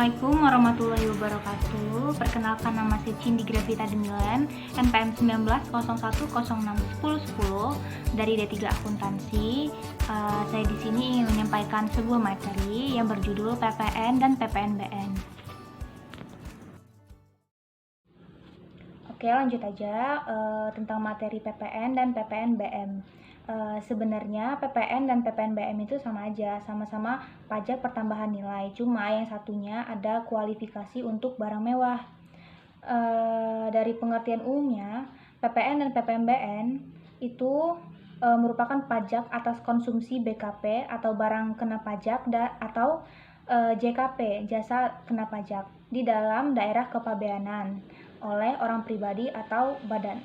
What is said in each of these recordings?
Assalamualaikum warahmatullahi wabarakatuh. Perkenalkan, nama saya Cindy Gravita Demilen, NPM 1901061010 dari D3 Akuntansi. Saya di sini ingin menyampaikan sebuah materi yang berjudul PPN dan PPNBM. Oke, lanjut aja tentang materi PPN dan PPNBM. Sebenarnya PPN dan PPNBM itu sama aja, sama-sama pajak pertambahan nilai, cuma yang satunya ada kualifikasi untuk barang mewah. Dari pengertian umumnya, PPN dan PPNBM itu merupakan pajak atas konsumsi BKP atau barang kena pajak atau JKP, jasa kena pajak, di dalam daerah kepabeanan oleh orang pribadi atau badan.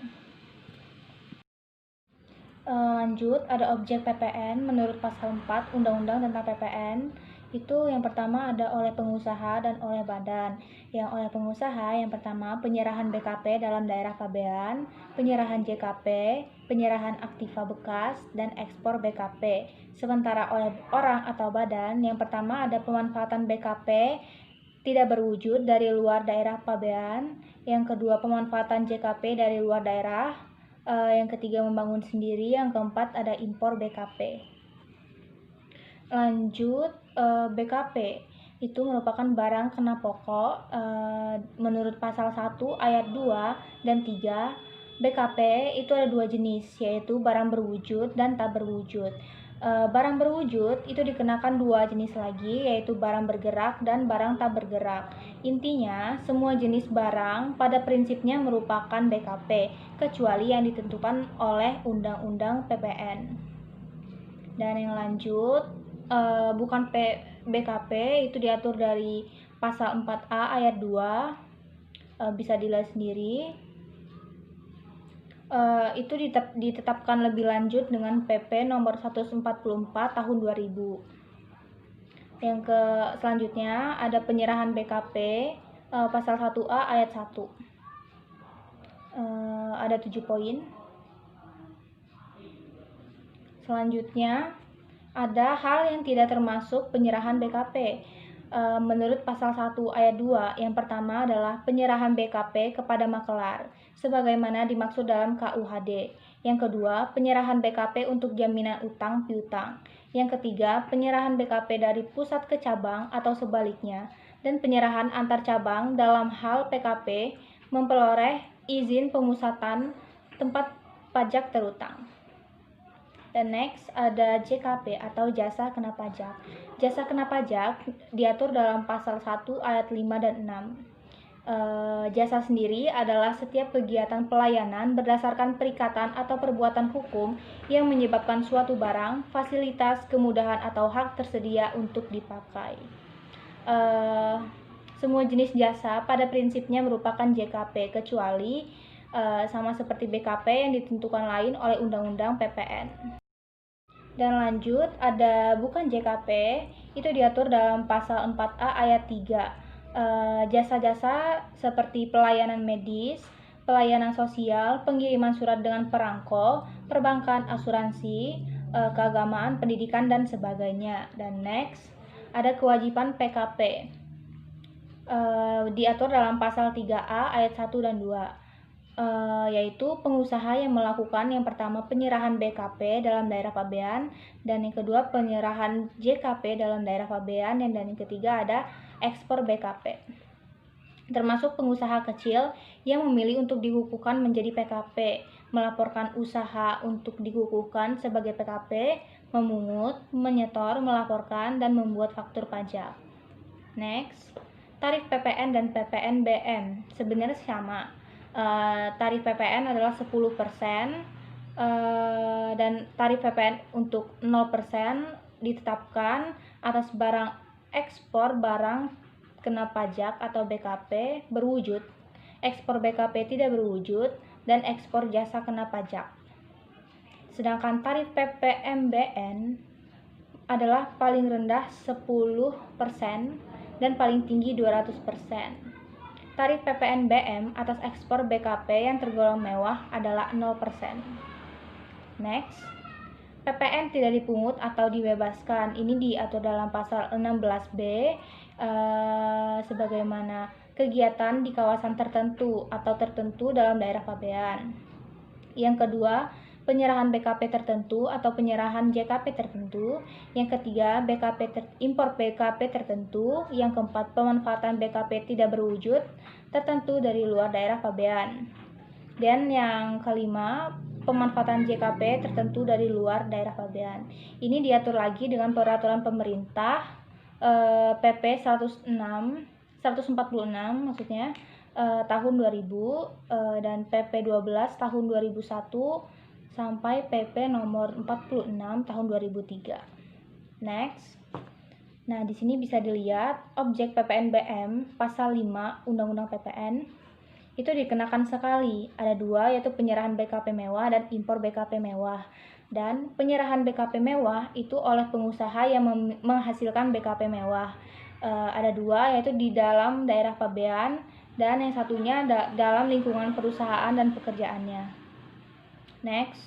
Lanjut, ada objek PPN menurut pasal 4 Undang-Undang tentang PPN. Itu yang pertama ada oleh pengusaha dan oleh badan. Yang oleh pengusaha, yang pertama penyerahan BKP dalam daerah pabean, penyerahan JKP, penyerahan aktiva bekas, dan ekspor BKP. Sementara oleh orang atau badan, yang pertama ada pemanfaatan BKP tidak berwujud dari luar daerah pabean, yang kedua pemanfaatan JKP dari luar daerah, yang ketiga membangun sendiri, yang keempat ada impor BKP. Lanjut, BKP itu merupakan barang kena pokok menurut pasal 1 ayat 2 dan 3. BKP itu ada dua jenis, yaitu barang berwujud dan tak berwujud. Barang berwujud itu dikenakan dua jenis lagi, yaitu barang bergerak dan barang tak bergerak. Intinya, semua jenis barang pada prinsipnya merupakan BKP, kecuali yang ditentukan oleh Undang-Undang PPN. Dan yang lanjut, bukan BKP itu diatur dari pasal 4A ayat 2, bisa dilihat sendiri. Itu ditetapkan lebih lanjut dengan PP nomor 144 tahun 2000. Yang selanjutnya ada penyerahan BKP, pasal 1A ayat 1. Ada 7 poin. Selanjutnya ada hal yang tidak termasuk penyerahan BKP. Menurut pasal 1 ayat 2, yang pertama adalah penyerahan BKP kepada makelar, sebagaimana dimaksud dalam KUHD. Yang kedua, penyerahan BKP untuk jaminan utang piutang. Yang ketiga, penyerahan BKP dari pusat ke cabang atau sebaliknya, dan penyerahan antar cabang dalam hal PKP memperoleh izin pemusatan tempat pajak terutang. Dan next ada JKP atau jasa kena pajak. Jasa kena pajak diatur dalam pasal 1 ayat 5 dan 6. Jasa sendiri adalah setiap kegiatan pelayanan berdasarkan perikatan atau perbuatan hukum yang menyebabkan suatu barang, fasilitas, kemudahan atau hak tersedia untuk dipakai. Semua jenis jasa pada prinsipnya merupakan JKP, kecuali sama seperti BKP yang ditentukan lain oleh Undang-Undang PPN. Dan lanjut, ada bukan JKP, itu diatur dalam pasal 4A ayat 3. Jasa-jasa seperti pelayanan medis, pelayanan sosial, pengiriman surat dengan perangko, perbankan, asuransi, keagamaan, pendidikan, dan sebagainya. Dan next, ada kewajiban PKP. Diatur dalam pasal 3A ayat 1 dan 2. Yaitu pengusaha yang melakukan yang pertama penyerahan BKP dalam daerah pabean, dan yang kedua penyerahan JKP dalam daerah pabean, dan yang ketiga ada ekspor BKP. Termasuk pengusaha kecil yang memilih untuk dikukuhkan menjadi PKP, melaporkan usaha untuk dikukuhkan sebagai PKP, memungut, menyetor, melaporkan, dan membuat faktur pajak. Next, tarif PPN dan PPNBM sebenarnya sama. Tarif PPN adalah 10%, dan tarif PPN untuk 0% ditetapkan atas barang ekspor barang kena pajak atau BKP berwujud, ekspor BKP tidak berwujud, dan ekspor jasa kena pajak. Sedangkan tarif PPNBM adalah paling rendah 10% dan paling tinggi 200%. Tarif PPNBM atas ekspor BKP yang tergolong mewah adalah 0%. Next, PPN tidak dipungut atau dibebaskan. Ini diatur dalam pasal 16B sebagaimana kegiatan di kawasan tertentu atau tertentu dalam daerah pabean. Yang kedua, penyerahan BKP tertentu atau penyerahan JKP tertentu. Yang ketiga, impor BKP tertentu. Yang keempat, pemanfaatan BKP tidak berwujud tertentu dari luar daerah pabean. Dan yang kelima, pemanfaatan JKP tertentu dari luar daerah pabean. Ini diatur lagi dengan peraturan pemerintah PP 146 maksudnya tahun 2000 dan PP 12 tahun 2001 sampai PP nomor 46 tahun 2003. Next. Nah, di sini bisa dilihat objek PPNBM pasal 5 Undang-Undang PPN itu dikenakan sekali. Ada dua, yaitu penyerahan BKP mewah dan impor BKP mewah. Dan penyerahan BKP mewah itu oleh pengusaha yang menghasilkan BKP mewah. Ada dua, yaitu di dalam daerah pabean dan yang satunya dalam lingkungan perusahaan dan pekerjaannya. Next,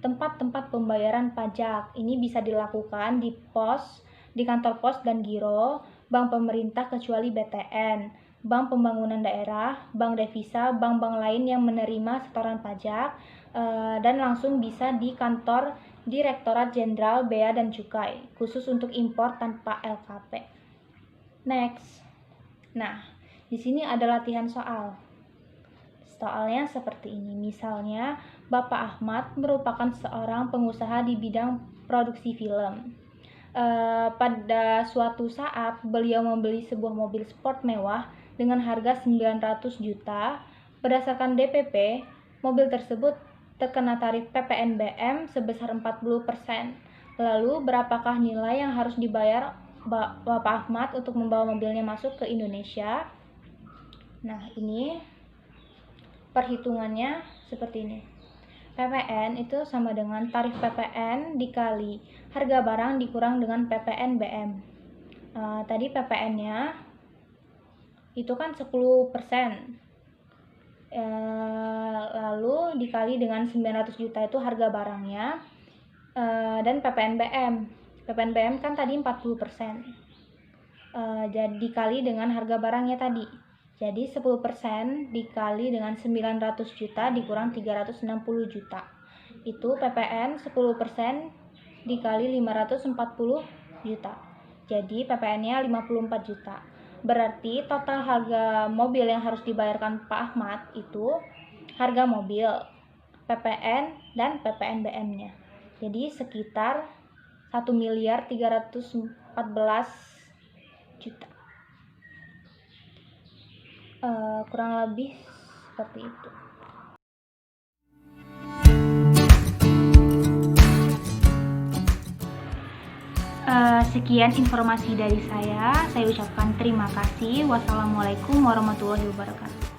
tempat-tempat pembayaran pajak. Ini bisa dilakukan di pos, di kantor pos dan giro, bank pemerintah kecuali BTN, Bank Pembangunan Daerah, Bank Devisa, bank-bank lain yang menerima setoran pajak, dan langsung bisa di kantor Direktorat Jenderal Bea dan Cukai, khusus untuk impor tanpa LKP. Next. Nah, di sini ada latihan soal. Soalnya seperti ini. Misalnya, Bapak Ahmad merupakan seorang pengusaha di bidang produksi film. Pada suatu saat, beliau membeli sebuah mobil sport mewah dengan harga 900 juta. Berdasarkan DPP, mobil tersebut terkena tarif PPNBM sebesar 40%. Lalu, berapakah nilai yang harus dibayar Bapak Ahmad untuk membawa mobilnya masuk ke Indonesia? Nah, ini perhitungannya seperti ini. PPN itu sama dengan tarif PPN dikali harga barang dikurang dengan PPNBM. Tadi PPN-nya itu kan 10%, lalu dikali dengan 900 juta itu harga barangnya, dan PPNBM kan tadi 40%, jadi dikali dengan harga barangnya tadi, jadi 10% dikali dengan 900 juta dikurang 360 juta, itu PPN 10% dikali 540 juta, jadi PPN-nya 54 juta. Berarti total harga mobil yang harus dibayarkan Pak Ahmad itu harga mobil, PPN, dan PPNBM-nya. Jadi sekitar 1.314 juta. Kurang lebih seperti itu. Sekian informasi dari saya ucapkan terima kasih. Wassalamualaikum warahmatullahi wabarakatuh.